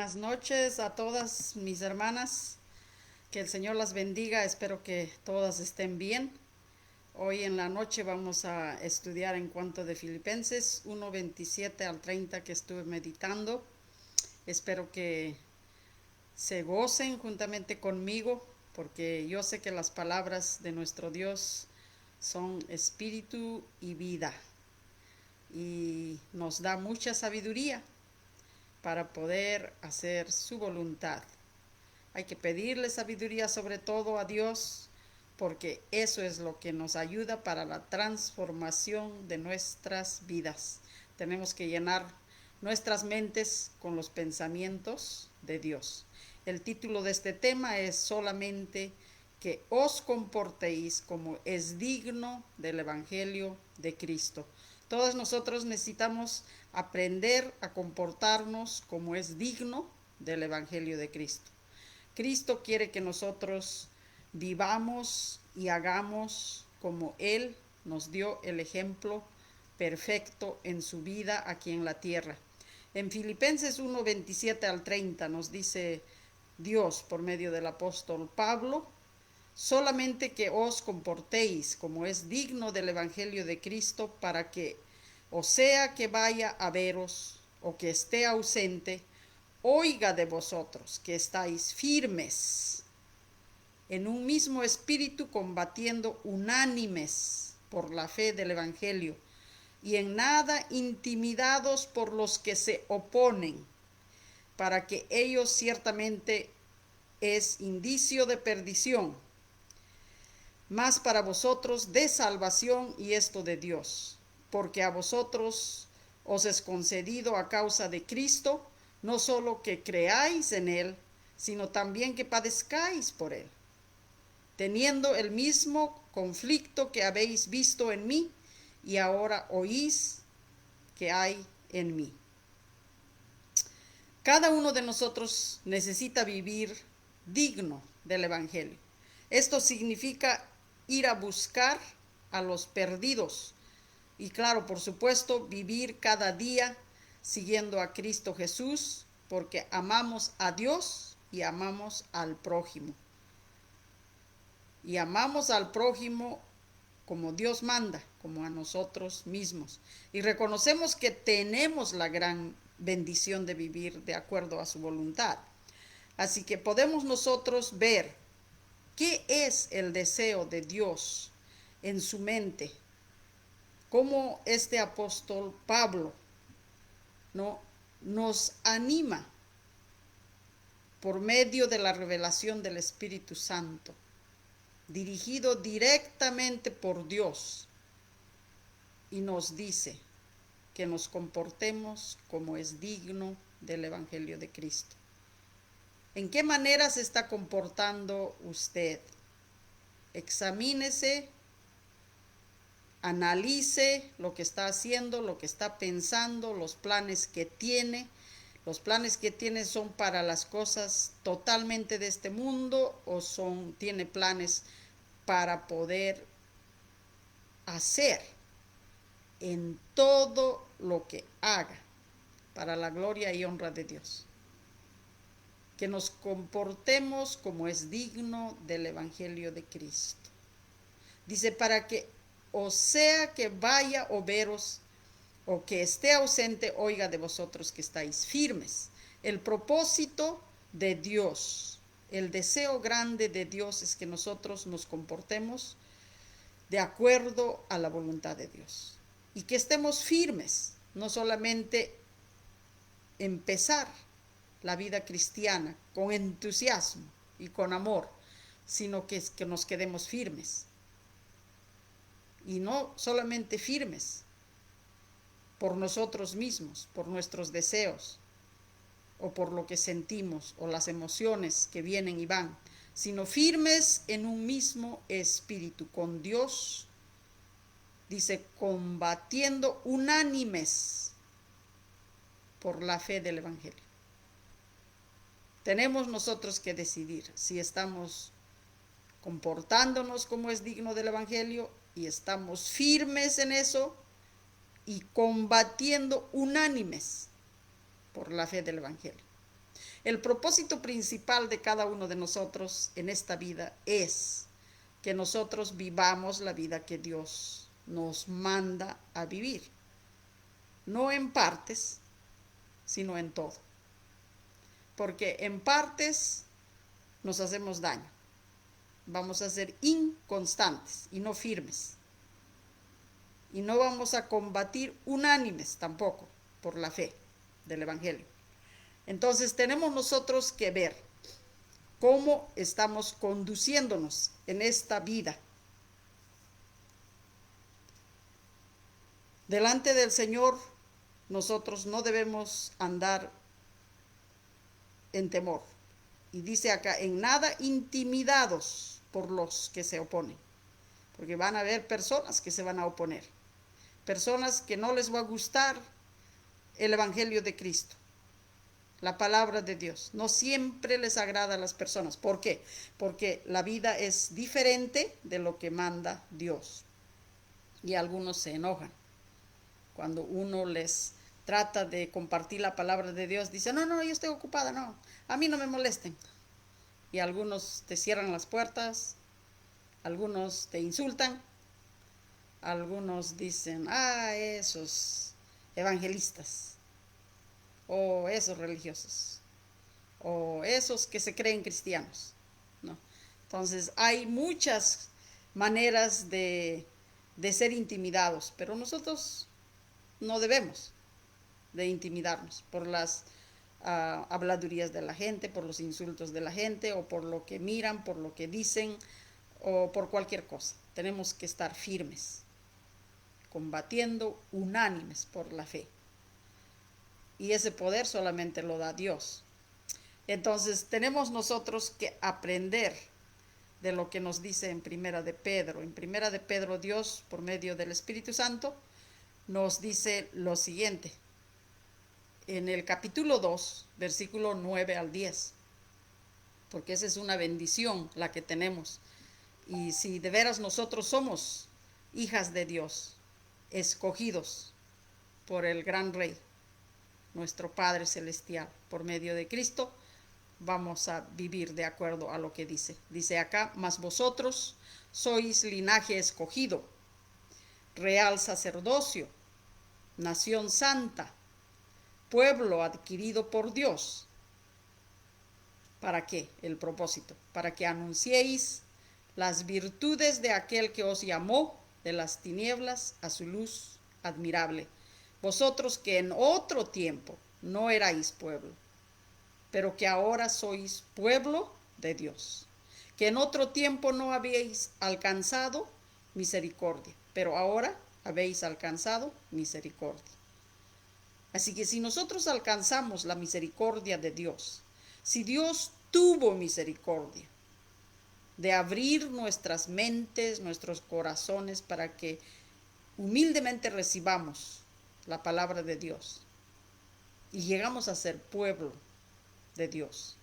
Buenas noches a todas mis hermanas. Que el Señor las bendiga. Espero que todas estén bien. Hoy en la noche vamos a estudiar en cuanto de Filipenses 1:27 al 30 que estuve meditando. Espero que se gocen juntamente conmigo porque yo sé que las palabras de nuestro Dios son espíritu y vida y nos da mucha sabiduría para poder hacer su voluntad. Hay que pedirle sabiduría sobre todo a Dios, porque eso es lo que nos ayuda para la transformación de nuestras vidas. Tenemos que llenar nuestras mentes con los pensamientos de Dios. El título de este tema es solamente que os comportéis como es digno del Evangelio de Cristo. Todos nosotros necesitamos aprender a comportarnos como es digno del Evangelio de Cristo. Cristo quiere que nosotros vivamos y hagamos como Él nos dio el ejemplo perfecto en su vida aquí en la tierra. En Filipenses 1:27 al 30 nos dice Dios por medio del apóstol Pablo: solamente que os comportéis como es digno del Evangelio de Cristo, para que, o sea que vaya a veros o que esté ausente, oiga de vosotros que estáis firmes en un mismo espíritu, combatiendo unánimes por la fe del Evangelio, y en nada intimidados por los que se oponen, para que ellos ciertamente es indicio de perdición, mas para vosotros de salvación, y esto de Dios, porque a vosotros os es concedido a causa de Cristo, no solo que creáis en Él, sino también que padezcáis por Él, teniendo el mismo conflicto que habéis visto en mí y ahora oís que hay en mí. Cada uno de nosotros necesita vivir digno del Evangelio. Esto significa ir a buscar a los perdidos y, claro, por supuesto, vivir cada día siguiendo a Cristo Jesús, porque amamos a Dios y amamos al prójimo. Y amamos al prójimo como Dios manda, como a nosotros mismos. Y reconocemos que tenemos la gran bendición de vivir de acuerdo a su voluntad. Así que podemos nosotros ver qué es el deseo de Dios en su mente, cómo este apóstol Pablo no nos anima por medio de la revelación del Espíritu Santo, dirigido directamente por Dios, y nos dice que nos comportemos como es digno del Evangelio de Cristo. ¿En qué manera se está comportando usted? Examínese, analice lo que está haciendo, lo que está pensando, los planes que tiene. ¿Los planes que tiene son para las cosas totalmente de este mundo o tiene planes para poder hacer en todo lo que haga para la gloria y honra de Dios? Que nos comportemos como es digno del Evangelio de Cristo. Dice, para que, o sea que vaya o veros o que esté ausente, oiga de vosotros que estáis firmes. El propósito de Dios, el deseo grande de Dios es que nosotros nos comportemos de acuerdo a la voluntad de Dios y que estemos firmes, no solamente empezar la vida cristiana con entusiasmo y con amor, sino que nos quedemos firmes. Y no solamente firmes por nosotros mismos, por nuestros deseos o por lo que sentimos o las emociones que vienen y van, sino firmes en un mismo espíritu con Dios. Dice, combatiendo unánimes por la fe del Evangelio. Tenemos nosotros que decidir si estamos comportándonos como es digno del Evangelio y estamos firmes en eso y combatiendo unánimes por la fe del Evangelio. El propósito principal de cada uno de nosotros en esta vida es que nosotros vivamos la vida que Dios nos manda a vivir. No en partes, sino en todo. Porque en partes nos hacemos daño. Vamos a ser inconstantes y no firmes. Y no vamos a combatir unánimes tampoco por la fe del Evangelio. Entonces tenemos nosotros que ver cómo estamos conduciéndonos en esta vida. Delante del Señor, nosotros no debemos andar en temor. Y dice acá, en nada intimidados por los que se oponen. Porque van a haber personas que se van a oponer. Personas que no les va a gustar el Evangelio de Cristo. La palabra de Dios. No siempre les agrada a las personas. ¿Por qué? Porque la vida es diferente de lo que manda Dios. Y algunos se enojan. Cuando uno les trata de compartir la palabra de Dios, dice, no, yo estoy ocupada, no, a mí no me molesten. Y algunos te cierran las puertas, algunos te insultan, algunos dicen, esos evangelistas, o esos religiosos, o esos que se creen cristianos, ¿no? Entonces hay muchas maneras de ser intimidados, pero nosotros no debemos de intimidarnos por las habladurías de la gente, por los insultos de la gente, o por lo que miran, por lo que dicen, o por cualquier cosa. Tenemos que estar firmes, combatiendo unánimes por la fe. Y ese poder solamente lo da Dios. Entonces tenemos nosotros que aprender de lo que nos dice en Primera de Pedro. En Primera de Pedro, Dios, por medio del Espíritu Santo, nos dice lo siguiente. En el capítulo 2, versículo 9 al 10. Porque esa es una bendición la que tenemos. Y si de veras nosotros somos hijas de Dios, escogidos por el gran Rey, nuestro Padre Celestial, por medio de Cristo, vamos a vivir de acuerdo a lo que dice. Dice acá, mas vosotros sois linaje escogido, real sacerdocio, nación santa, pueblo adquirido por Dios. ¿Para qué? El propósito. Para que anunciéis las virtudes de aquel que os llamó de las tinieblas a su luz admirable. Vosotros que en otro tiempo no erais pueblo, pero que ahora sois pueblo de Dios. Que en otro tiempo no habéis alcanzado misericordia, pero ahora habéis alcanzado misericordia. Así que si nosotros alcanzamos la misericordia de Dios, si Dios tuvo misericordia de abrir nuestras mentes, nuestros corazones para que humildemente recibamos la palabra de Dios y llegamos a ser pueblo de Dios,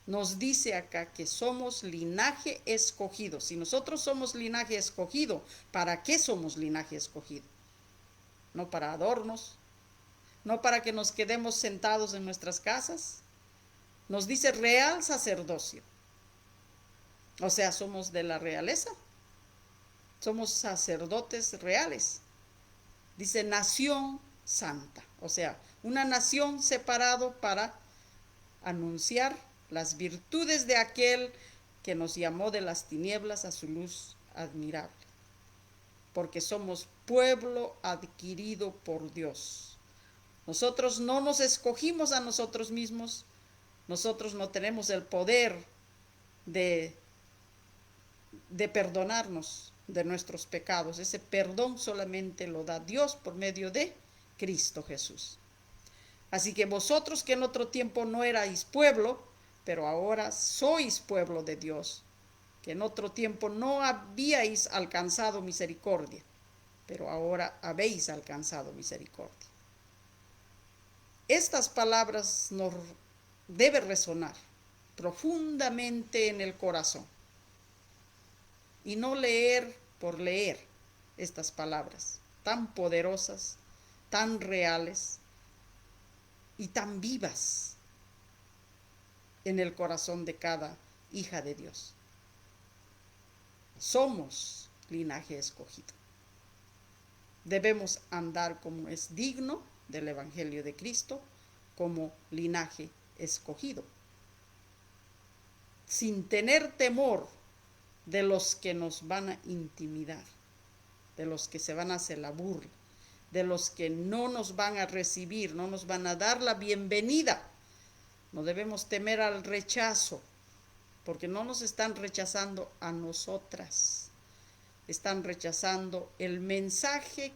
nos dice acá que somos linaje escogido. Si nosotros somos linaje escogido, ¿para qué somos linaje escogido? No para adornos, no para que nos quedemos sentados en nuestras casas. Nos dice real sacerdocio. O sea, somos de la realeza. Somos sacerdotes reales. Dice nación santa. O sea, una nación separado para anunciar las virtudes de aquel que nos llamó de las tinieblas a su luz admirable. Porque somos pueblo adquirido por Dios. Nosotros no nos escogimos a nosotros mismos. Nosotros no tenemos el poder de perdonarnos de nuestros pecados. Ese perdón solamente lo da Dios por medio de Cristo Jesús. Así que vosotros que en otro tiempo no erais pueblo, pero ahora sois pueblo de Dios, que en otro tiempo no habíais alcanzado misericordia, pero ahora habéis alcanzado misericordia. Estas palabras nos deben resonar profundamente en el corazón y no leer por leer estas palabras tan poderosas, tan reales y tan vivas en el corazón de cada hija de Dios. Somos linaje escogido. Debemos andar como es digno del Evangelio de Cristo, como linaje escogido, sin tener temor de los que nos van a intimidar, de los que se van a hacer la burla, de los que no nos van a recibir, no nos van a dar la bienvenida. No debemos temer al rechazo, porque no nos están rechazando a nosotras, están rechazando el mensaje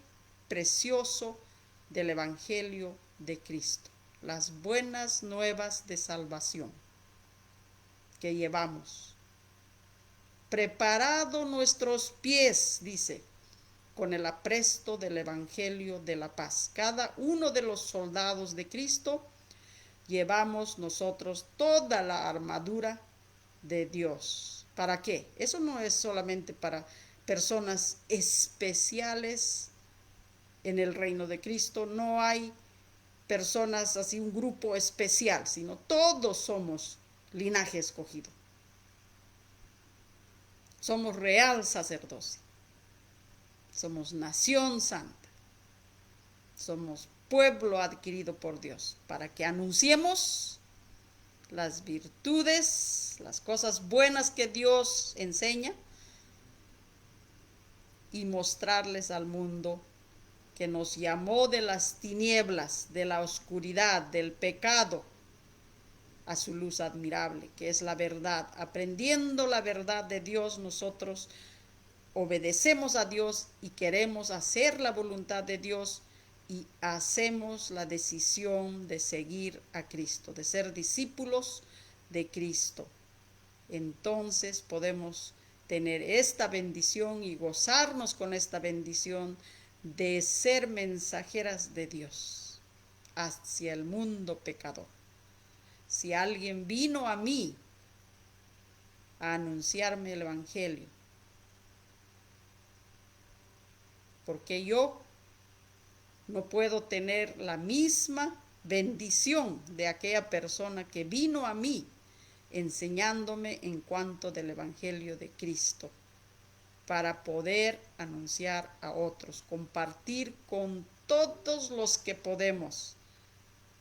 precioso del Evangelio de Cristo, las buenas nuevas de salvación que llevamos. Preparado nuestros pies, dice, con el apresto del Evangelio de la paz. Cada uno de los soldados de Cristo llevamos nosotros toda la armadura de Dios. ¿Para qué? Eso no es solamente para personas especiales en el reino de Cristo. No hay personas así, un grupo especial, sino todos somos linaje escogido. Somos real sacerdocio. Somos nación santa. Somos pueblo adquirido por Dios, para que anunciemos las virtudes, las cosas buenas que Dios enseña, y mostrarles al mundo que nos llamó de las tinieblas, de la oscuridad, del pecado, a su luz admirable, que es la verdad. Aprendiendo la verdad de Dios, nosotros obedecemos a Dios y queremos hacer la voluntad de Dios, y hacemos la decisión de seguir a Cristo, de ser discípulos de Cristo. Entonces podemos tener esta bendición y gozarnos con esta bendición de ser mensajeras de Dios hacia el mundo pecador. Si alguien vino a mí a anunciarme el Evangelio, porque yo no puedo tener la misma bendición de aquella persona que vino a mí enseñándome en cuanto del Evangelio de Cristo, para poder anunciar a otros, compartir con todos los que podemos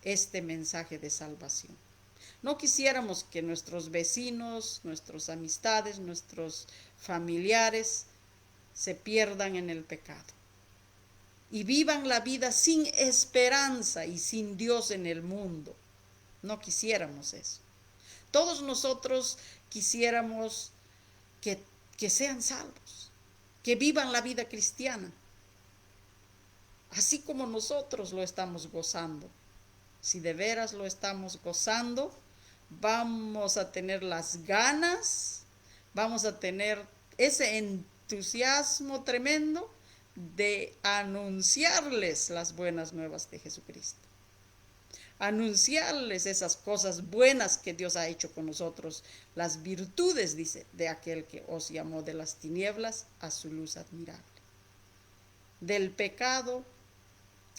este mensaje de salvación. No quisiéramos que nuestros vecinos, nuestras amistades, nuestros familiares se pierdan en el pecado y vivan la vida sin esperanza y sin Dios en el mundo. No quisiéramos eso. Todos nosotros quisiéramos que sean salvos, que vivan la vida cristiana, así como nosotros lo estamos gozando. Si de veras lo estamos gozando, vamos a tener las ganas, vamos a tener ese entusiasmo tremendo de anunciarles las buenas nuevas de Jesucristo. Anunciarles esas cosas buenas que Dios ha hecho con nosotros, las virtudes, dice, de aquel que os llamó de las tinieblas a su luz admirable. Del pecado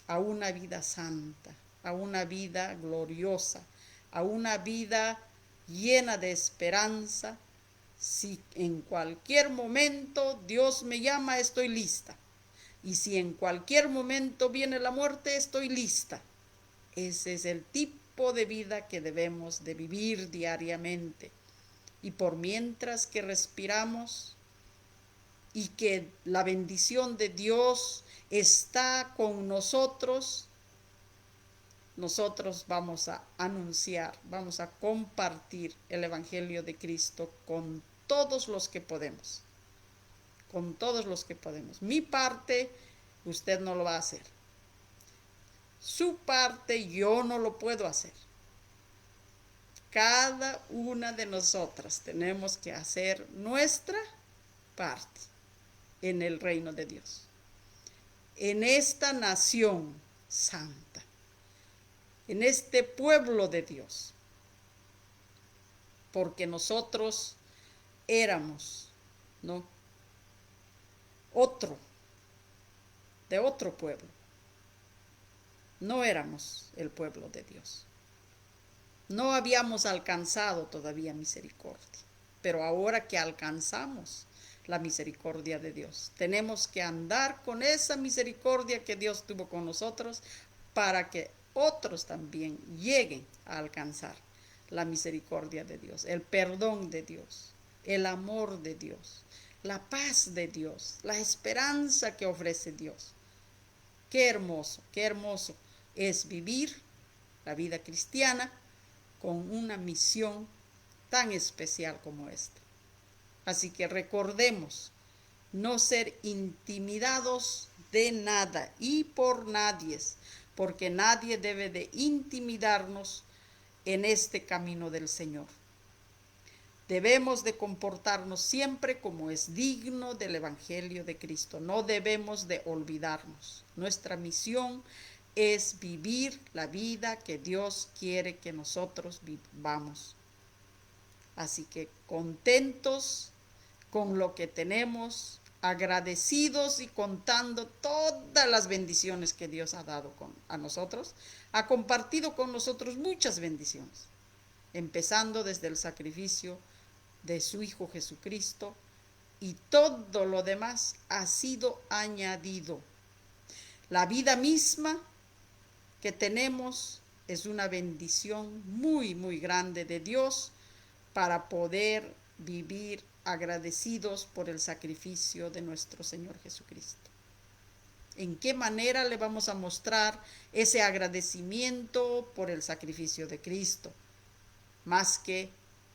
a una vida santa, a una vida gloriosa, a una vida llena de esperanza. Si en cualquier momento Dios me llama, estoy lista. Y si en cualquier momento viene la muerte, estoy lista. Ese es el tipo de vida que debemos de vivir diariamente. Y por mientras que respiramos y que la bendición de Dios está con nosotros, nosotros vamos a anunciar, vamos a compartir el Evangelio de Cristo con todos los que podemos. Con todos los que podemos. Mi parte, usted no lo va a hacer. Su parte, yo no lo puedo hacer. Cada una de nosotras tenemos que hacer nuestra parte en el reino de Dios, en esta nación santa, en este pueblo de Dios, porque nosotros éramos, ¿no?, de otro pueblo. No éramos el pueblo de Dios. No habíamos alcanzado todavía misericordia, pero ahora que alcanzamos la misericordia de Dios, tenemos que andar con esa misericordia que Dios tuvo con nosotros para que otros también lleguen a alcanzar la misericordia de Dios, el perdón de Dios, el amor de Dios, la paz de Dios, la esperanza que ofrece Dios. Qué hermoso es vivir la vida cristiana con una misión tan especial como esta. Así que recordemos no ser intimidados de nada y por nadie, porque nadie debe de intimidarnos en este camino del Señor. Debemos de comportarnos siempre como es digno del Evangelio de Cristo. No debemos de olvidarnos. Nuestra misión es vivir la vida que Dios quiere que nosotros vivamos. Así que contentos con lo que tenemos, agradecidos y contando todas las bendiciones que Dios ha dado a nosotros, ha compartido con nosotros muchas bendiciones, empezando desde el sacrificio de su Hijo Jesucristo, y todo lo demás ha sido añadido. La vida misma que tenemos es una bendición muy, muy grande de Dios para poder vivir agradecidos por el sacrificio de nuestro Señor Jesucristo. ¿En qué manera le vamos a mostrar ese agradecimiento por el sacrificio de Cristo? Más que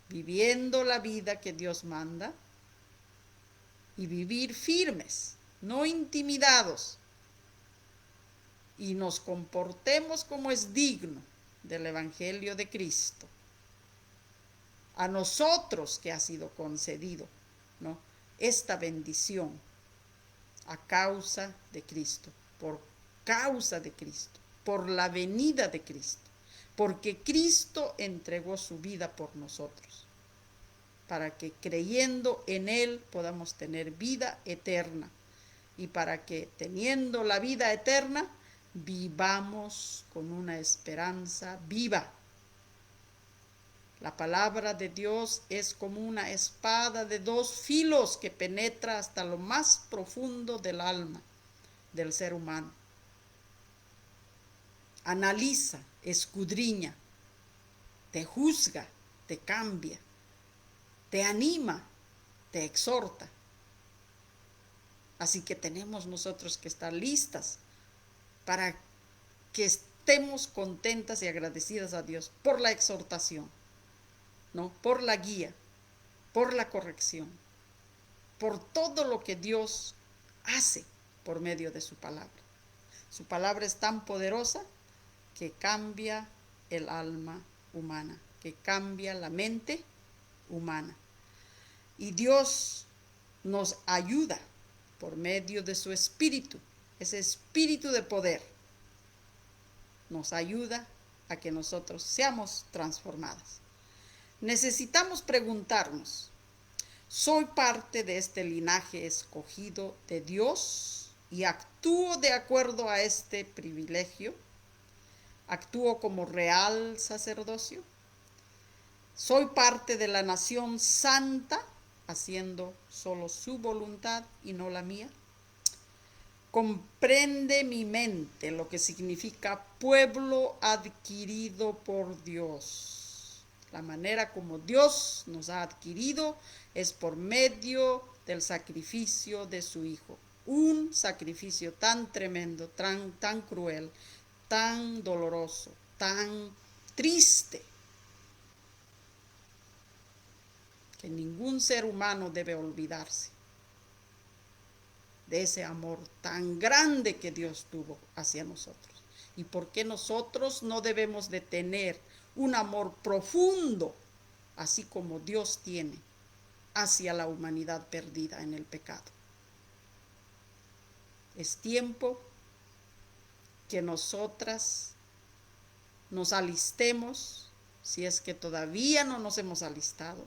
viviendo la vida que Dios manda y vivir firmes, no intimidados, y nos comportemos como es digno del Evangelio de Cristo. A nosotros que ha sido concedido, ¿no?, esta bendición a causa de Cristo, por causa de Cristo, por la venida de Cristo, porque Cristo entregó su vida por nosotros, para que creyendo en Él podamos tener vida eterna, y para que teniendo la vida eterna vivamos con una esperanza viva. La palabra de Dios es como una espada de dos filos que penetra hasta lo más profundo del alma del ser humano. Analiza, escudriña, te juzga, te cambia, te anima, te exhorta. Así que tenemos nosotros que estar listas para que estemos contentas y agradecidas a Dios por la exhortación, ¿no?, por la guía, por la corrección, por todo lo que Dios hace por medio de su palabra. Su palabra es tan poderosa que cambia el alma humana, que cambia la mente humana. Y Dios nos ayuda por medio de su espíritu, ese espíritu de poder, nos ayuda a que nosotros seamos transformadas. Necesitamos preguntarnos, ¿soy parte de este linaje escogido de Dios y actúo de acuerdo a este privilegio? ¿Actúo como real sacerdocio? ¿Soy parte de la nación santa, haciendo solo su voluntad y no la mía? Comprende mi mente lo que significa pueblo adquirido por Dios. La manera como Dios nos ha adquirido es por medio del sacrificio de su Hijo. Un sacrificio tan tremendo, tan cruel, tan doloroso, tan triste, que ningún ser humano debe olvidarse de ese amor tan grande que Dios tuvo hacia nosotros. ¿Y por qué nosotros no debemos de tener un amor profundo, así como Dios tiene, hacia la humanidad perdida en el pecado? Es tiempo que nosotras nos alistemos, si es que todavía no nos hemos alistado,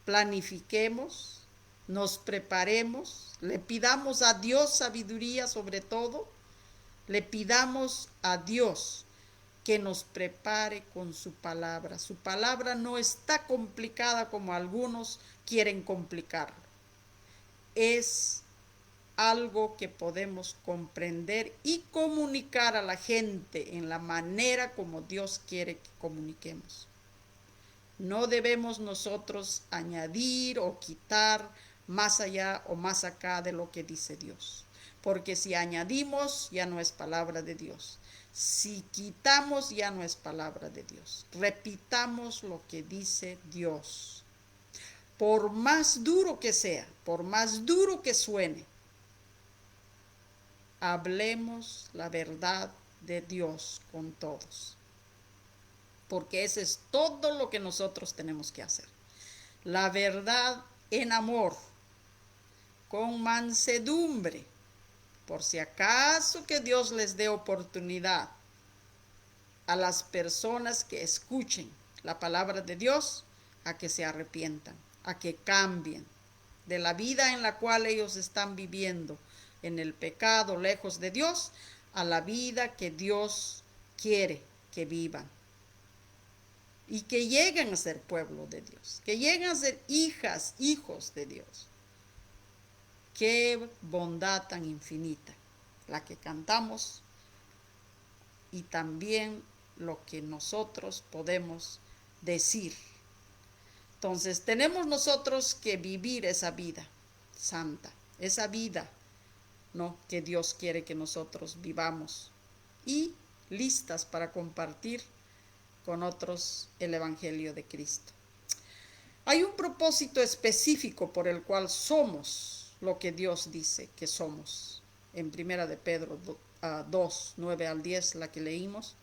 planifiquemos, nos preparemos, le pidamos a Dios sabiduría sobre todo, le pidamos a Dios que nos prepare con su palabra. Su palabra no está complicada como algunos quieren complicarlo. Es algo que podemos comprender y comunicar a la gente en la manera como Dios quiere que comuniquemos. No debemos nosotros añadir o quitar más allá o más acá de lo que dice Dios. Porque si añadimos, ya no es palabra de Dios. Si quitamos, ya no es palabra de Dios. Repitamos lo que dice Dios. Por más duro que sea, por más duro que suene, hablemos la verdad de Dios con todos. Porque eso es todo lo que nosotros tenemos que hacer. La verdad en amor, con mansedumbre, por si acaso que Dios les dé oportunidad a las personas que escuchen la palabra de Dios, a que se arrepientan, a que cambien de la vida en la cual ellos están viviendo, en el pecado, lejos de Dios, a la vida que Dios quiere que vivan. Y que lleguen a ser pueblo de Dios, que lleguen a ser hijas, hijos de Dios. Qué bondad tan infinita la que cantamos y también lo que nosotros podemos decir. Entonces tenemos nosotros que vivir esa vida santa, esa vida, ¿no?, que Dios quiere que nosotros vivamos y listas para compartir con otros el Evangelio de Cristo. Hay un propósito específico por el cual somos lo que Dios dice que somos. En 1 de Pedro 2, 9 al 10, la que leímos.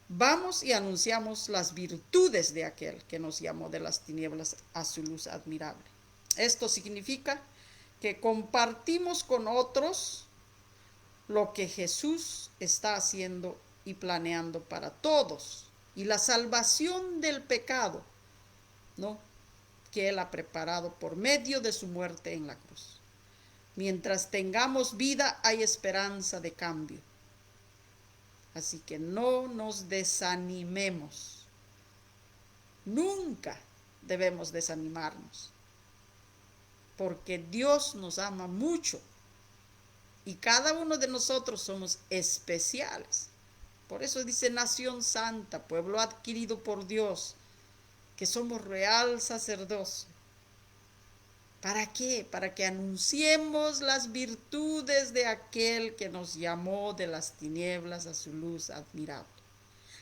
Vamos y anunciamos las virtudes de aquel que nos llamó de las tinieblas a su luz admirable. Esto significa que compartimos con otros lo que Jesús está haciendo y planeando para todos, y la salvación del pecado, ¿no?, que Él ha preparado por medio de su muerte en la cruz. Mientras tengamos vida, hay esperanza de cambio. Así que no nos desanimemos. Nunca debemos desanimarnos, porque Dios nos ama mucho y cada uno de nosotros somos especiales. Por eso dice nación santa, pueblo adquirido por Dios, que somos real sacerdocio. ¿Para qué? Para que anunciemos las virtudes de aquel que nos llamó de las tinieblas a su luz admirable.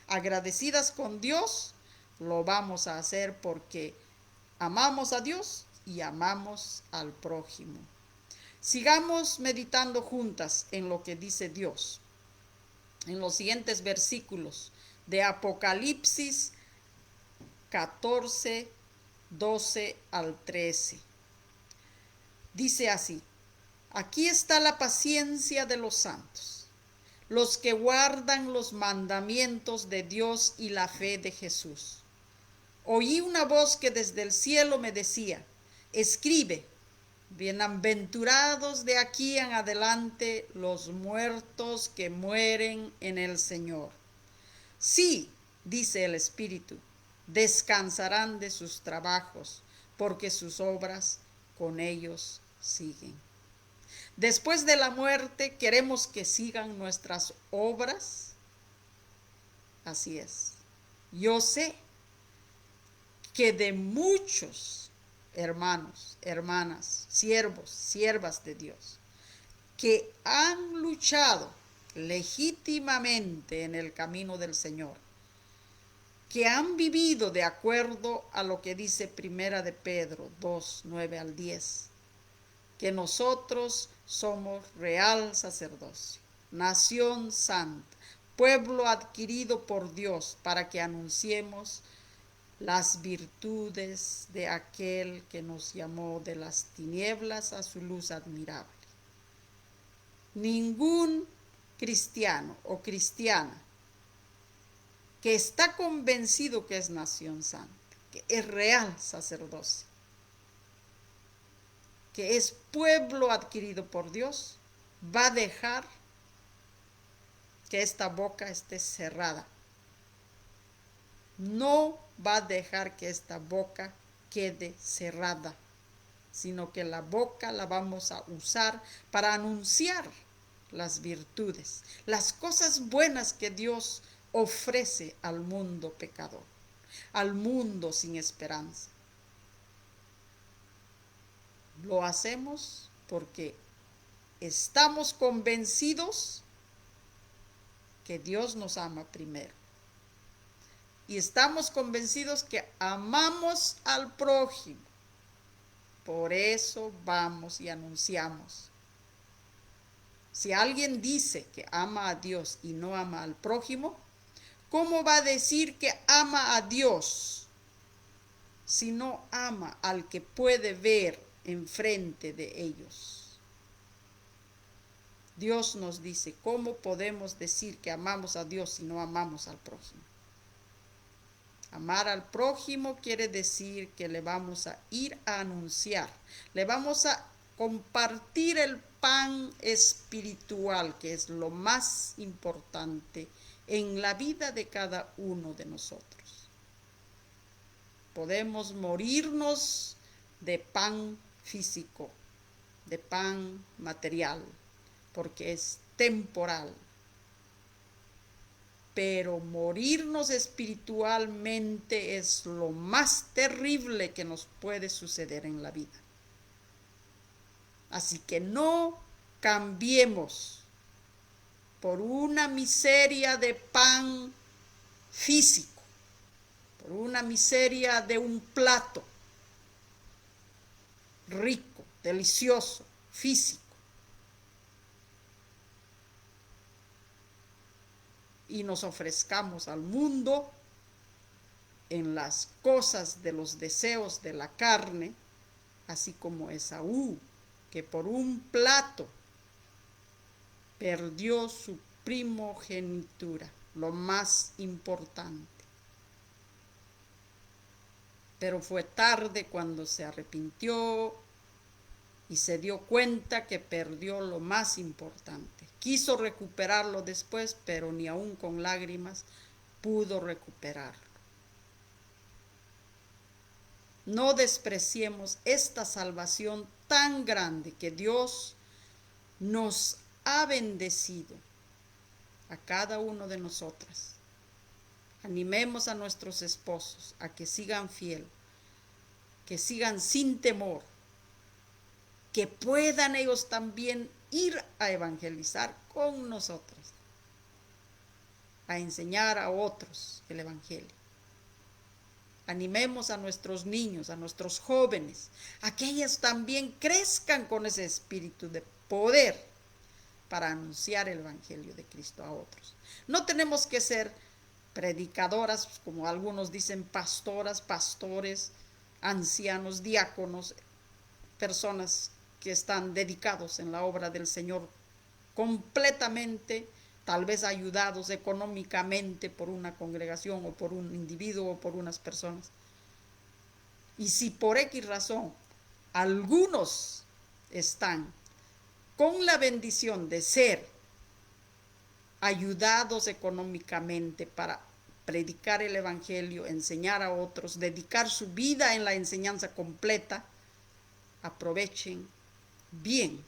Agradecidas con Dios, lo vamos a hacer porque amamos a Dios y amamos al prójimo. Sigamos meditando juntas en lo que dice Dios en los siguientes versículos de Apocalipsis 14, 12 al 13. Dice así: aquí está la paciencia de los santos, los que guardan los mandamientos de Dios y la fe de Jesús. Oí una voz que desde el cielo me decía: escribe, bienaventurados de aquí en adelante los muertos que mueren en el Señor. Sí, dice el Espíritu, descansarán de sus trabajos, porque sus obras con ellos siguen. Después de la muerte, ¿queremos que sigan nuestras obras? Así es. Yo sé que de muchos hermanos, hermanas, siervos, siervas de Dios, que han luchado legítimamente en el camino del Señor, que han vivido de acuerdo a lo que dice 1 de Pedro 2, 9 al 10, que nosotros somos real sacerdocio, nación santa, pueblo adquirido por Dios, para que anunciemos las virtudes de aquel que nos llamó de las tinieblas a su luz admirable. Ningún cristiano o cristiana que está convencido que es nación santa, que es real sacerdocio, que es pueblo adquirido por Dios, va a dejar que esta boca esté cerrada no va a dejar que esta boca quede cerrada, sino que la boca la vamos a usar para anunciar las virtudes, las cosas buenas que Dios ofrece al mundo pecador, al mundo sin esperanza. Lo hacemos porque estamos convencidos que Dios nos ama primero. Y estamos convencidos que amamos al prójimo. Por eso vamos y anunciamos. Si alguien dice que ama a Dios y no ama al prójimo, ¿cómo va a decir que ama a Dios si no ama al que puede ver enfrente de ellos? Dios nos dice, ¿cómo podemos decir que amamos a Dios si no amamos al prójimo? Amar al prójimo quiere decir que le vamos a ir a anunciar, le vamos a compartir el pan espiritual, que es lo más importante en la vida de cada uno de nosotros. Podemos morirnos de pan físico, de pan material, porque es temporal. Pero morirnos espiritualmente es lo más terrible que nos puede suceder en la vida. Así que no cambiemos por una miseria de pan físico, por una miseria de un plato rico, delicioso, físico. Y nos ofrezcamos al mundo en las cosas de los deseos de la carne, así como Esaú, que por un plato perdió su primogenitura, lo más importante. Pero fue tarde cuando se arrepintió y se dio cuenta que perdió lo más importante. Quiso recuperarlo después, pero ni aun con lágrimas pudo recuperarlo. No despreciemos esta salvación tan grande que Dios nos ha bendecido a cada uno de nosotras. Animemos a nuestros esposos a que sigan fiel, que sigan sin temor, que puedan ellos también ir a evangelizar con nosotros, a enseñar a otros el evangelio. Animemos a nuestros niños, a nuestros jóvenes, a que ellos también crezcan con ese espíritu de poder para anunciar el evangelio de Cristo a otros. No tenemos que ser predicadoras, como algunos dicen, pastoras, pastores, ancianos, diáconos, personas que están dedicados en la obra del Señor completamente, tal vez ayudados económicamente por una congregación o por un individuo o por unas personas. Y si por X razón algunos están con la bendición de ser ayudados económicamente para predicar el evangelio, enseñar a otros, dedicar su vida en la enseñanza completa, aprovechen bien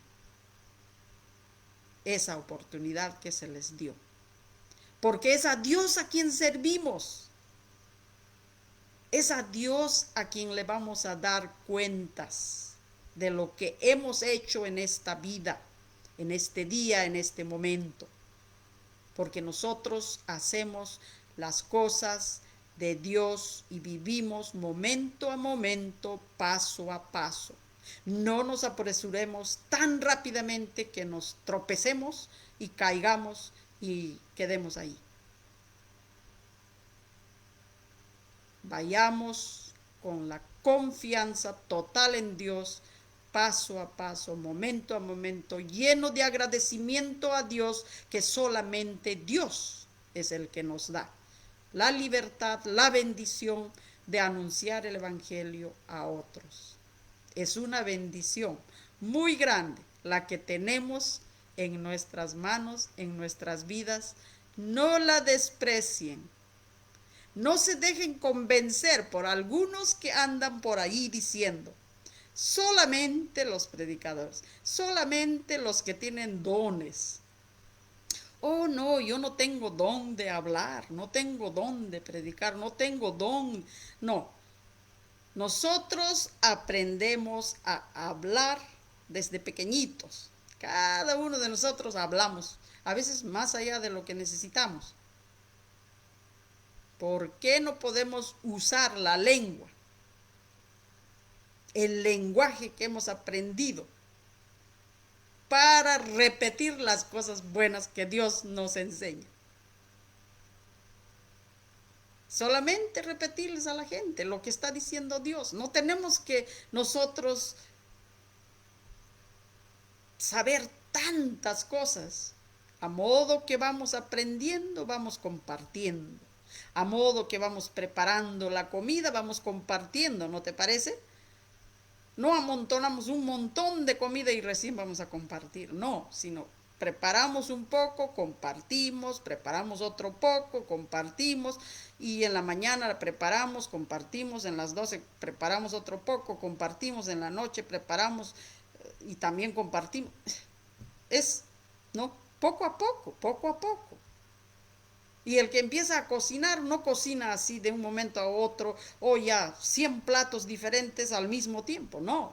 esa oportunidad que se les dio. Porque es a Dios a quien servimos. Es a Dios a quien le vamos a dar cuentas de lo que hemos hecho en esta vida, en este día, en este momento. Porque nosotros hacemos las cosas de Dios y vivimos momento a momento, paso a paso. No nos apresuremos tan rápidamente que nos tropecemos y caigamos y quedemos ahí. Vayamos con la confianza total en Dios, paso a paso, momento a momento, lleno de agradecimiento a Dios, que solamente Dios es el que nos da la libertad, la bendición de anunciar el evangelio a otros. Es una bendición muy grande la que tenemos en nuestras manos, en nuestras vidas. No la desprecien. No se dejen convencer por algunos que andan por ahí diciendo, solamente los predicadores, solamente los que tienen dones. Oh, no, yo no tengo don de hablar, no tengo don de predicar, no tengo don. No, nosotros aprendemos a hablar desde pequeñitos. Cada uno de nosotros hablamos, a veces más allá de lo que necesitamos. ¿Por qué no podemos usar la lengua, el lenguaje que hemos aprendido, para repetir las cosas buenas que Dios nos enseña? Solamente repetirles a la gente lo que está diciendo Dios. No tenemos que nosotros saber tantas cosas. A modo que vamos aprendiendo, vamos compartiendo. A modo que vamos preparando la comida, vamos compartiendo, ¿no te parece? No amontonamos un montón de comida y recién vamos a compartir, no, sino preparamos un poco, compartimos, preparamos otro poco, compartimos, y en la mañana preparamos, compartimos, en las 12 preparamos otro poco, compartimos, en la noche preparamos y también compartimos. Es, ¿no? Poco a poco, poco a poco. Y el que empieza a cocinar no cocina así de un momento a otro, o ya 100 platos diferentes al mismo tiempo, no.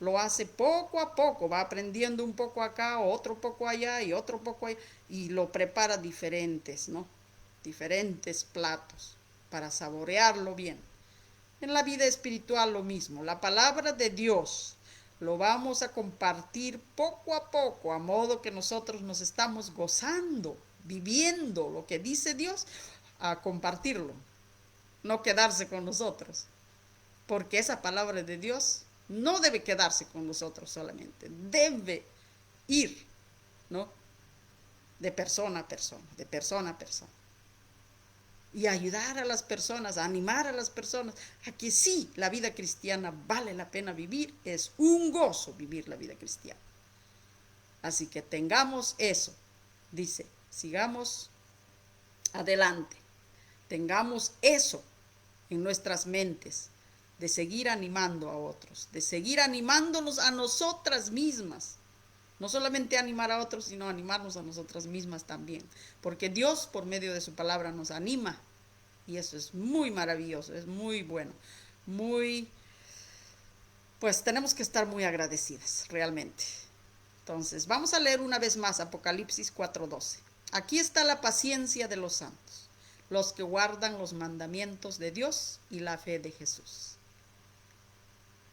Lo hace poco a poco, va aprendiendo un poco acá, otro poco allá y otro poco allá, y lo prepara diferentes, ¿no? Diferentes platos para saborearlo bien. En la vida espiritual lo mismo, la palabra de Dios lo vamos a compartir poco a poco, a modo que nosotros nos estamos gozando, viviendo lo que dice Dios, a compartirlo, no quedarse con nosotros, porque esa palabra de Dios no debe quedarse con nosotros solamente, debe ir, ¿no? De persona a persona, de persona a persona. Y ayudar a las personas, a animar a las personas a que sí, la vida cristiana vale la pena vivir, es un gozo vivir la vida cristiana. Así que tengamos eso, dice, sigamos adelante, tengamos eso en nuestras mentes, de seguir animando a otros, de seguir animándonos a nosotras mismas. No solamente animar a otros, sino animarnos a nosotras mismas también. Porque Dios, por medio de su palabra, nos anima. Y eso es muy maravilloso, es muy bueno. Pues tenemos que estar muy agradecidas, realmente. Entonces, vamos a leer una vez más Apocalipsis 4:12. Aquí está la paciencia de los santos, los que guardan los mandamientos de Dios y la fe de Jesús.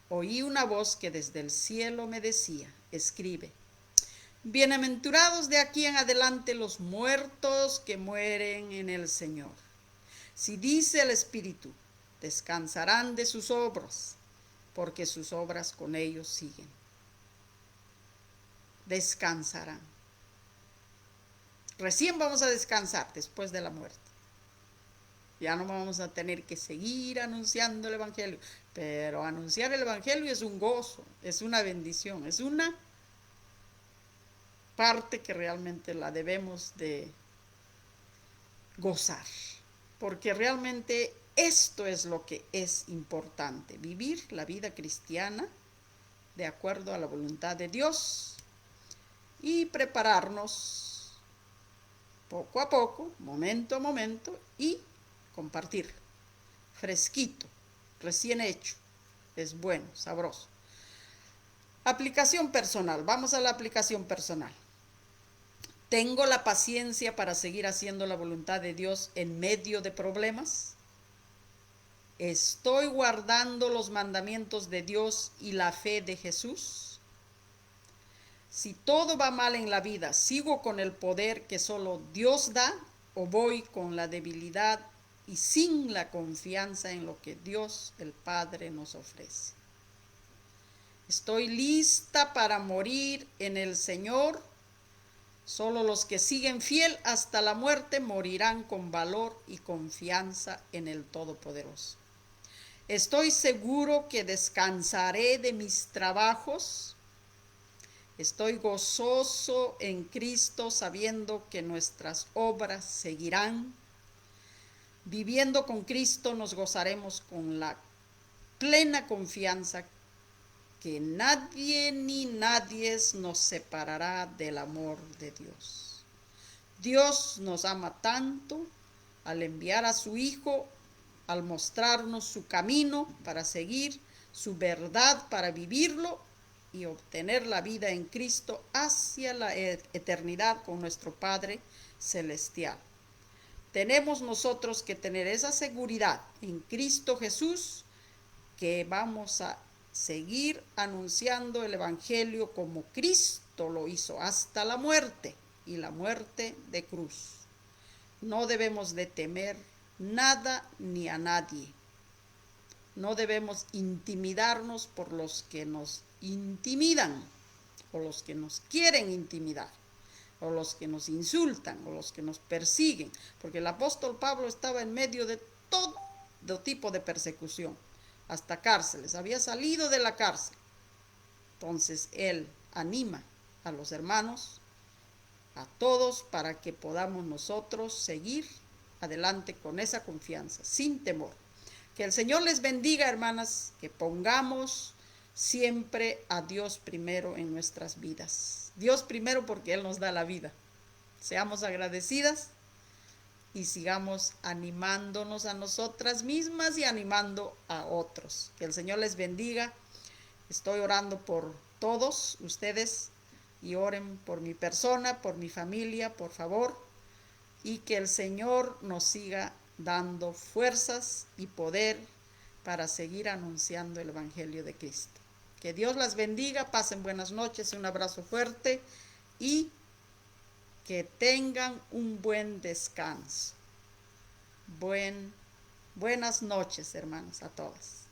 Oí una voz que desde el cielo me decía, escribe, bienaventurados de aquí en adelante los muertos que mueren en el Señor. Si dice el Espíritu, descansarán de sus obras, porque sus obras con ellos siguen. Descansarán. Recién vamos a descansar después de la muerte. Ya no vamos a tener que seguir anunciando el Evangelio, pero anunciar el Evangelio es un gozo, es una bendición, es una parte que realmente la debemos de gozar, porque realmente esto es lo que es importante, vivir la vida cristiana de acuerdo a la voluntad de Dios y prepararnos poco a poco, momento a momento, y compartirlo, fresquito, recién hecho, es bueno, sabroso. Aplicación personal, vamos a la aplicación personal. ¿Tengo la paciencia para seguir haciendo la voluntad de Dios en medio de problemas? ¿Estoy guardando los mandamientos de Dios y la fe de Jesús? Si todo va mal en la vida, ¿sigo con el poder que solo Dios da o voy con la debilidad y sin la confianza en lo que Dios el Padre nos ofrece? ¿Estoy lista para morir en el Señor? Solo los que siguen fiel hasta la muerte morirán con valor y confianza en el Todopoderoso. Estoy seguro que descansaré de mis trabajos. Estoy gozoso en Cristo sabiendo que nuestras obras seguirán. Viviendo con Cristo nos gozaremos con la plena confianza que nadie ni nadie nos separará del amor de Dios. Dios nos ama tanto al enviar a su Hijo, al mostrarnos su camino para seguir, su verdad para vivirlo y obtener la vida en Cristo hacia la eternidad con nuestro Padre Celestial. Tenemos nosotros que tener esa seguridad en Cristo Jesús, que vamos a seguir anunciando el Evangelio como Cristo lo hizo hasta la muerte y la muerte de cruz. No debemos de temer nada ni a nadie. No debemos intimidarnos por los que nos intimidan o los que nos quieren intimidar o los que nos insultan o los que nos persiguen, porque el apóstol Pablo estaba en medio de todo tipo de persecución, hasta cárceles, había salido de la cárcel. Entonces él anima a los hermanos, a todos, para que podamos nosotros seguir adelante con esa confianza, sin temor. Que el Señor les bendiga, hermanas, que pongamos siempre a Dios primero en nuestras vidas. Dios primero porque Él nos da la vida. Seamos agradecidas y sigamos animándonos a nosotras mismas y animando a otros. Que el Señor les bendiga. Estoy orando por todos ustedes y oren por mi persona, por mi familia, por favor. Y que el Señor nos siga dando fuerzas y poder para seguir anunciando el Evangelio de Cristo. Que Dios las bendiga, pasen buenas noches, un abrazo fuerte y que tengan un buen descanso. Buenas noches, hermanos, a todas.